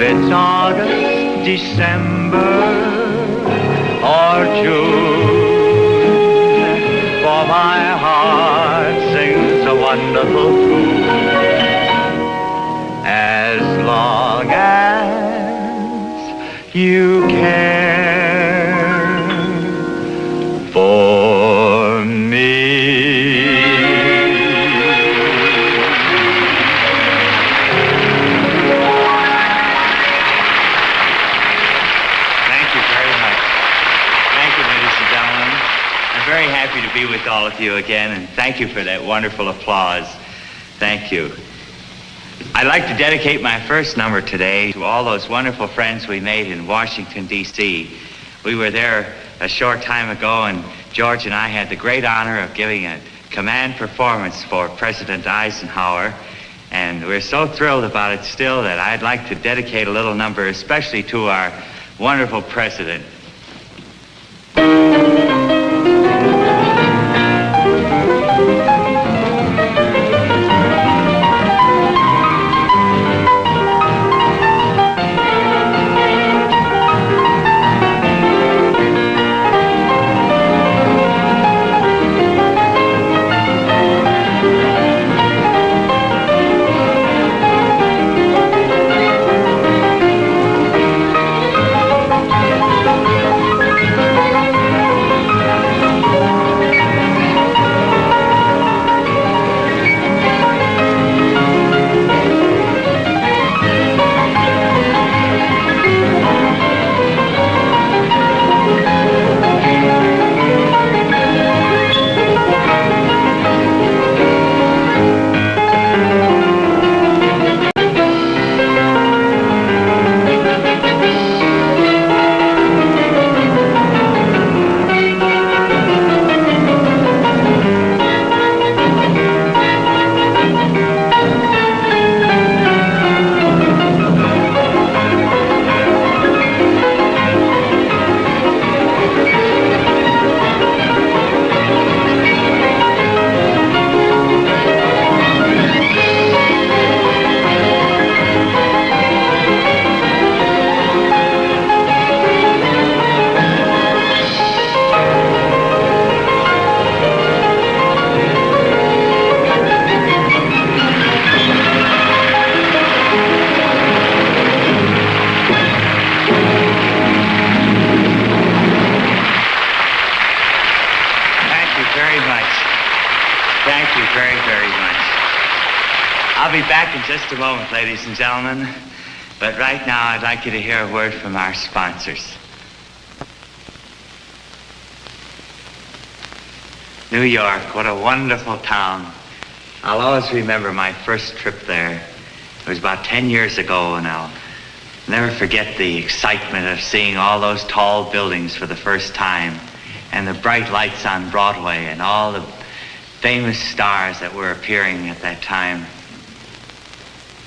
If it's August, December, or June, for my heart sings a wonderful tune. As long as you care for me. Very happy to be with all of you again, and thank you for that wonderful applause. Thank you. I'd like to dedicate my first number today to all those wonderful friends we made in Washington, D.C. We were there a short time ago, and George and I had the great honor of giving a command performance for President Eisenhower, and we're so thrilled about it still that I'd like to dedicate a little number especially to our wonderful president. I'll be back in just a moment, ladies and gentlemen. But right now, I'd like you to hear a word from our sponsors. New York, what a wonderful town. I'll always remember my first trip there. It was about 10 years ago, and I'll never forget the excitement of seeing all those tall buildings for the first time, and the bright lights on Broadway, and all the famous stars that were appearing at that time.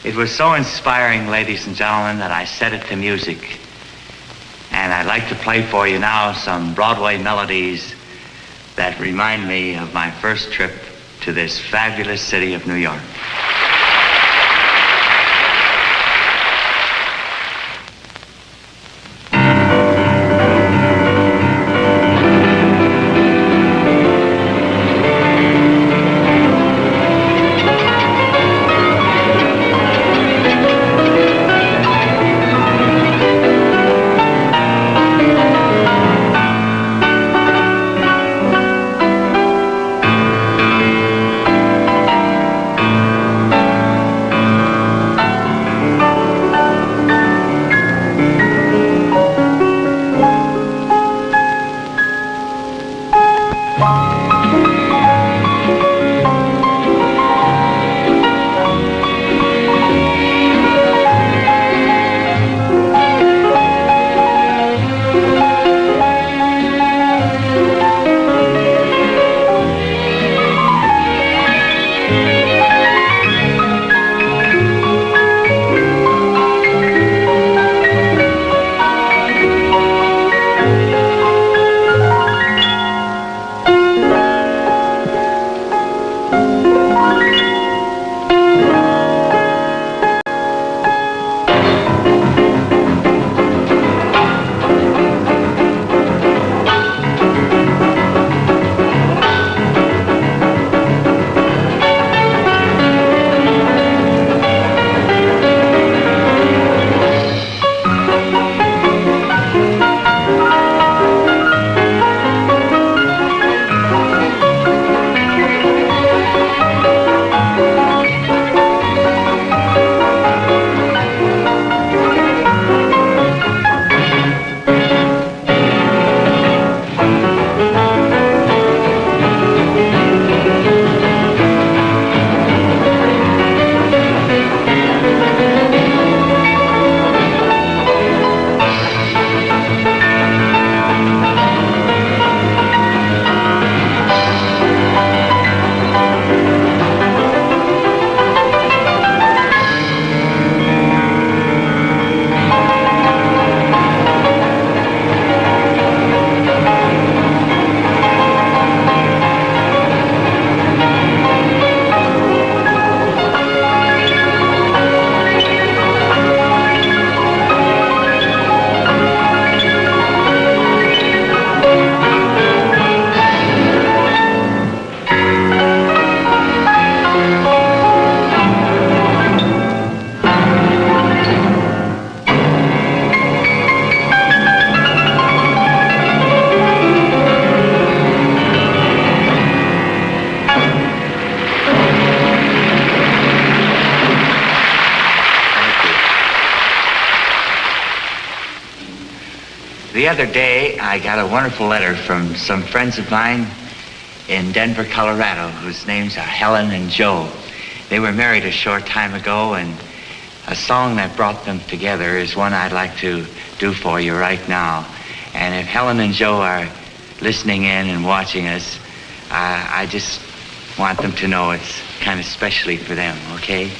It was so inspiring, ladies and gentlemen, that I set it to music. And I'd like to play for you now some Broadway melodies that remind me of my first trip to this fabulous city of New York. The other day, I got a wonderful letter from some friends of mine in Denver, Colorado, whose names are Helen and Joe. They were married a short time ago, and a song that brought them together is one I'd like to do for you right now. And if Helen and Joe are listening in and watching us, I just want them to know it's kind of specially for them, okay?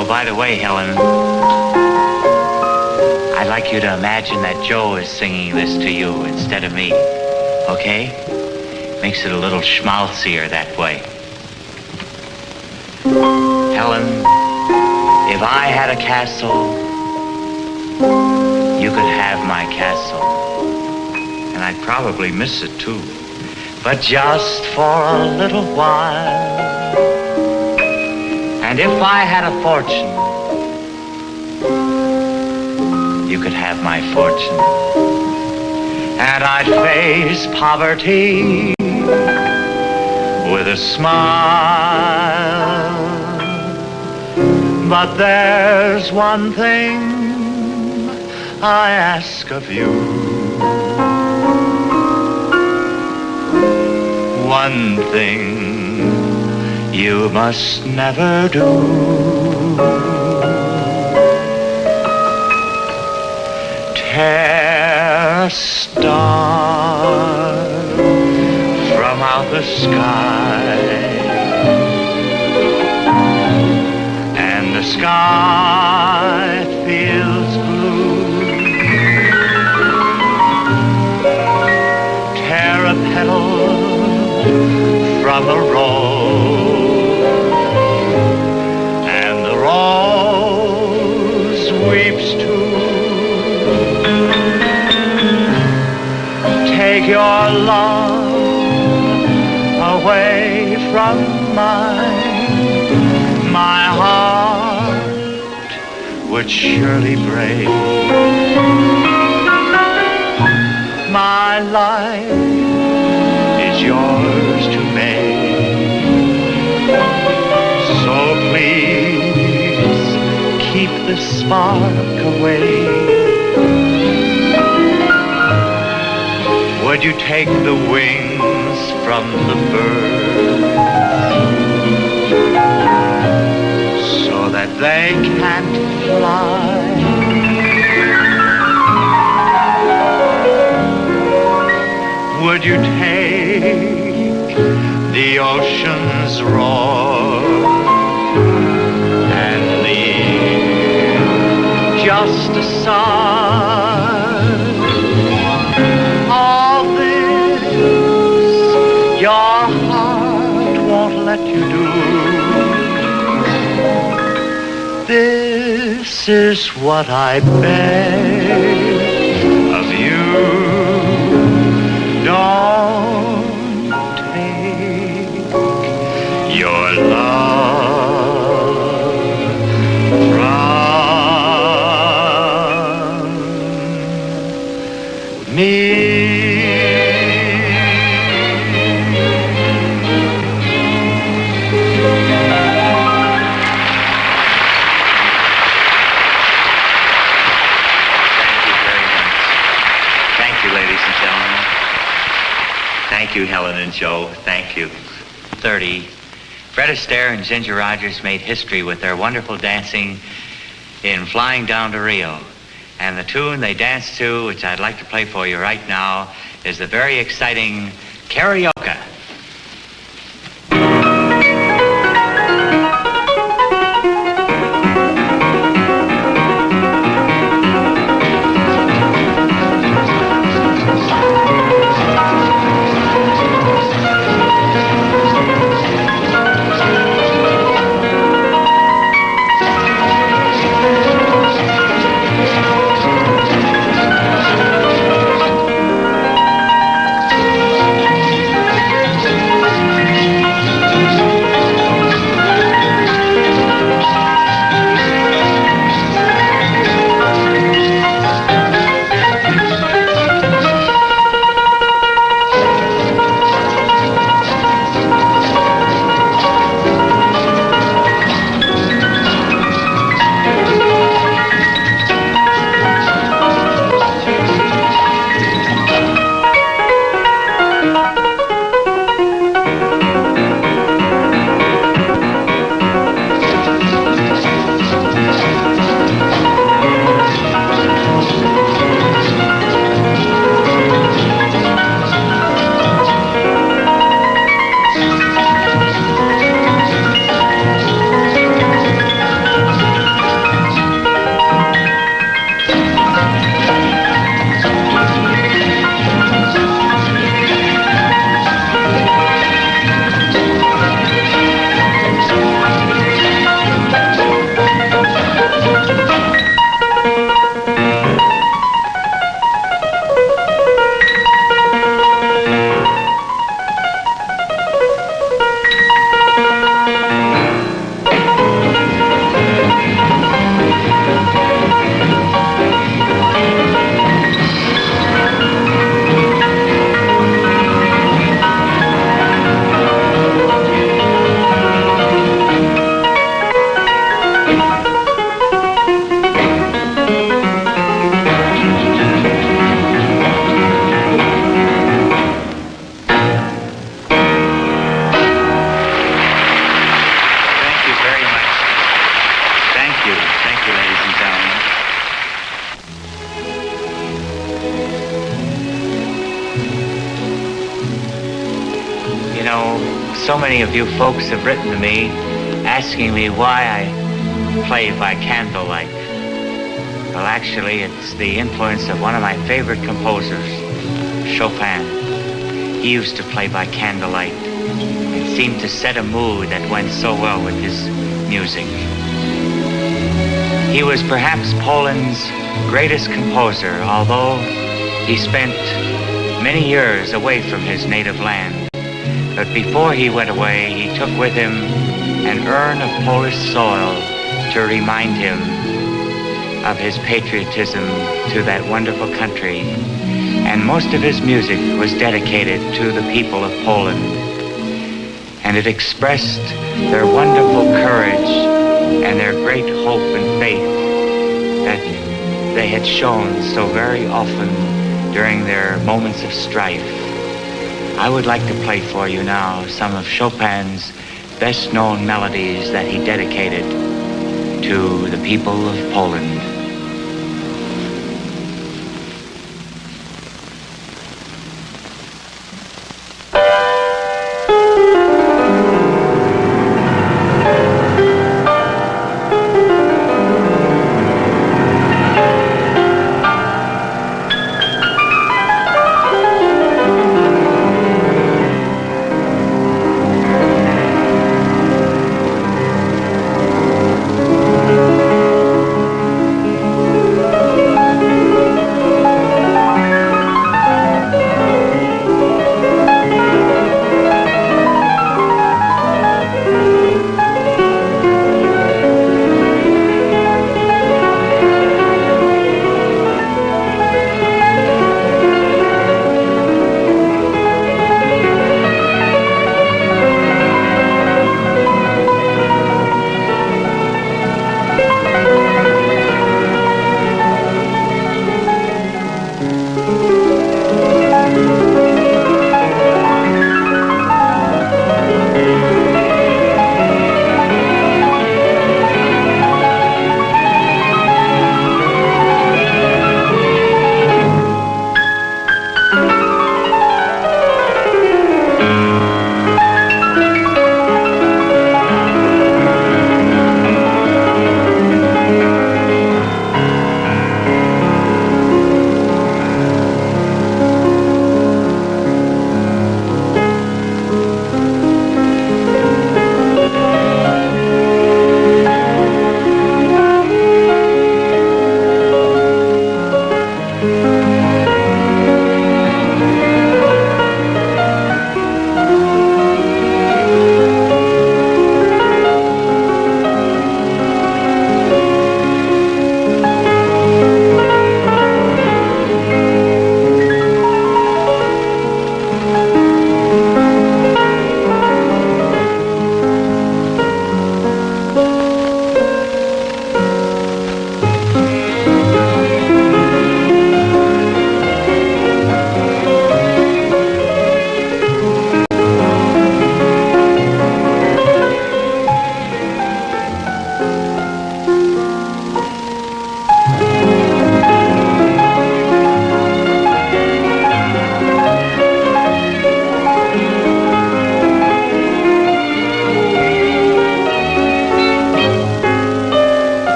Oh, by the way, Helen, I'd like you to imagine that Joe is singing this to you instead of me, okay? Makes it a little schmaltzier that way. Helen, if I had a castle, you could have my castle. And I'd probably miss it too. But just for a little while. And if I had a fortune, you could have my fortune. And I'd face poverty with a smile. But there's one thing I ask of you. One thing you must never do. Tear a star from out the sky, and the sky feels blue. Tear a petal from a rose, and the rose weeps too. Take your love away from mine, my heart would surely break. My life is yours to make, so please keep the spark away. Would you take the wings from the birds so that they can't fly? Would you take the ocean's roar and leave just a sigh? All this your heart won't let you do. This is what I beg of you. Don't take your love from me. Thank you, Helen and Joe. Thank you. 30. Fred Astaire and Ginger Rogers made history with their wonderful dancing in Flying Down to Rio. And the tune they danced to, which I'd like to play for you right now, is the very exciting Karaoke. So many of you folks have written to me asking me why I play by candlelight. Well, actually, it's the influence of one of my favorite composers, Chopin. He used to play by candlelight. It seemed to set a mood that went so well with his music. He was perhaps Poland's greatest composer, although he spent many years away from his native land. But before he went away, he took with him an urn of Polish soil to remind him of his patriotism to that wonderful country. And most of his music was dedicated to the people of Poland. And it expressed their wonderful courage and their great hope and faith that they had shown so very often during their moments of strife. I would like to play for you now some of Chopin's best known melodies that he dedicated to the people of Poland.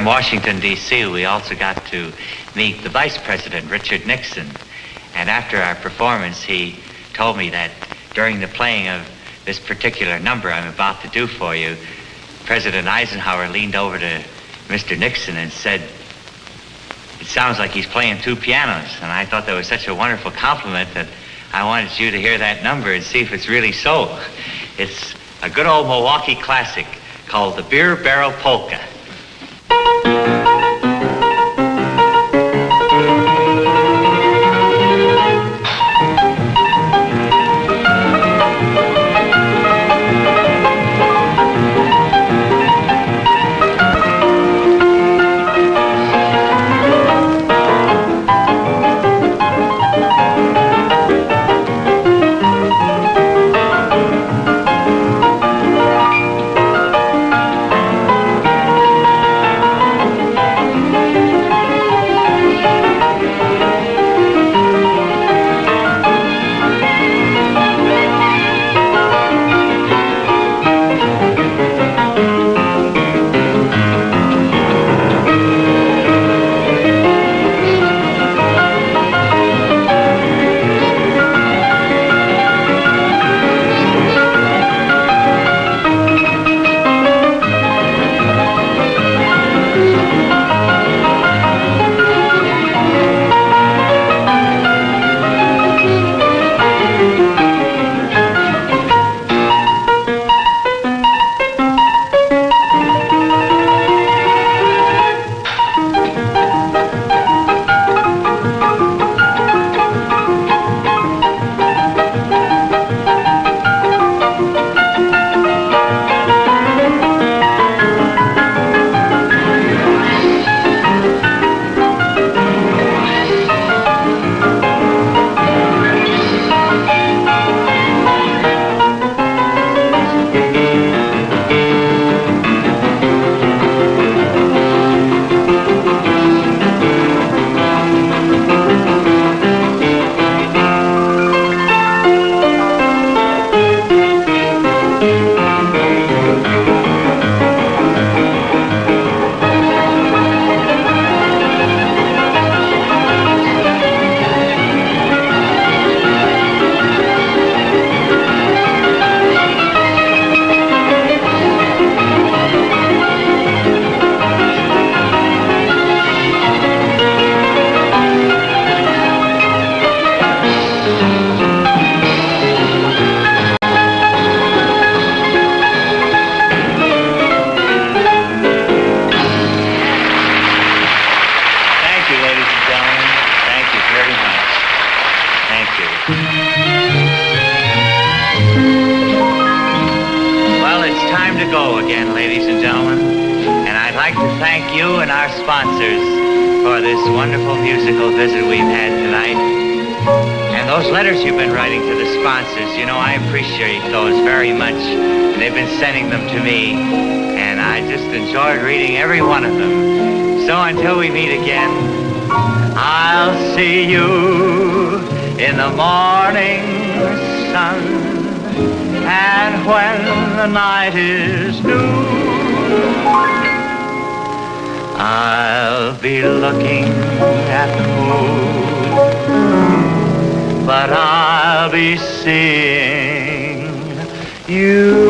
in Washington, D.C., we also got to meet the Vice President, Richard Nixon. And after our performance, he told me that during the playing of this particular number I'm about to do for you, President Eisenhower leaned over to Mr. Nixon and said, "It sounds like he's playing two pianos." And I thought that was such a wonderful compliment that I wanted you to hear that number and see if it's really so. It's a good old Milwaukee classic called the Beer Barrel Polka. Sending them to me, and I just enjoyed reading every one of them. So until we meet again, I'll see you in the morning sun, and when the night is new, I'll be looking at the moon, but I'll be seeing you.